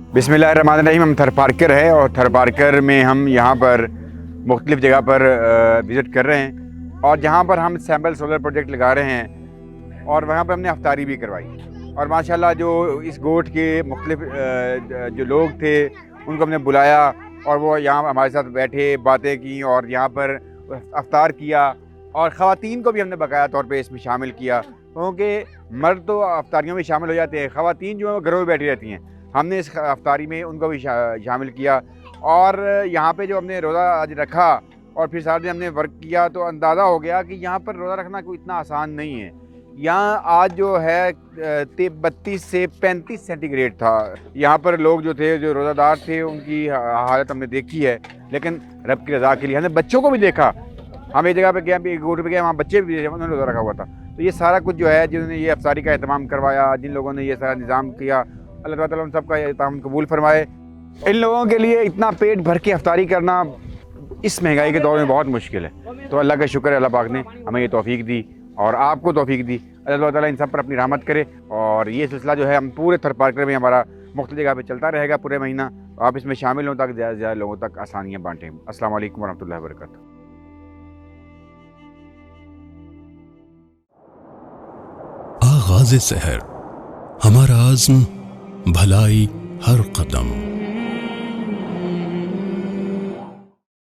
बिस्मिल्लाहिर्रहमानिर्रहीम। हम थर पार्कर है और थर पार्कर में हम यहाँ पर मुख्तलिफ़ जगह पर विज़िट कर रहे हैं और जहाँ पर हम सैम्पल सोलर प्रोजेक्ट लगा रहे हैं और वहाँ पर हमने अफ्तारी भी करवाई। और माशाल्लाह जो इस गोठ के मुख्तलिफ़ जो लोग थे उनको हमने बुलाया और वो यहाँ हमारे साथ बैठे, बातें की और यहाँ पर अफ्तार किया। और ख़वातीन को भी हमने बाकायदा तौर पे इसमें शामिल किया, क्योंकि मर्द तो अफ्तारियों में शामिल हो जाते हैं, ख़वातीन जो है वो घरों में बैठी रहती हैं। हमने इस अफ्तारी में उनको भी शामिल किया और यहाँ पे जो हमने रोज़ा आज रखा और फिर सारा दिन हमने वर्क किया तो अंदाज़ा हो गया कि यहाँ पर रोज़ा रखना कोई इतना आसान नहीं है। यहाँ आज जो है 32 से 35 सेंटीग्रेड था। यहाँ पर लोग जो थे, जो रोज़ादार थे, उनकी हालत हमने देखी है, लेकिन रब की रज़ा के लिए हमने बच्चों को भी देखा। हम एक जगह पे गए, एक गोट पे गए, वहाँ बच्चे भी थे, उन्होंने रोज़ा रखा हुआ था। तो ये सारा कुछ जो है, जिन्होंने ये अफ्तारी का एहतमाम करवाया, जिन लोगों ने ये सारा निज़ाम किया, अल्लाह ताला उन सबका एहतमाम कबूल फरमाए। इन लोगों के लिए इतना पेट भर के अफ्तारी करना इस महंगाई के दौर में बहुत मुश्किल है। तो अल्लाह का शुक्र है, अल्लाह पाक ने हमें ये तौफीक दी और आपको तौफीक दी। अल्लाह ताला इन सब पर अपनी रहमत करे। और ये सिलसिला जो है हम पूरे थर पार्कर में हमारा मुख्तलिफ जगह पे चलता रहेगा पूरे महीना। आप इसमें शामिल हों ताकि ज़्यादा से ज़्यादा लोगों तक आसानियाँ बाँटें। अस्सलाम वालेकुम वरहमतुल्लाहि वबरकातुहू। आगाज़ सहर, हमारा आज़्म भलाई हर कदम।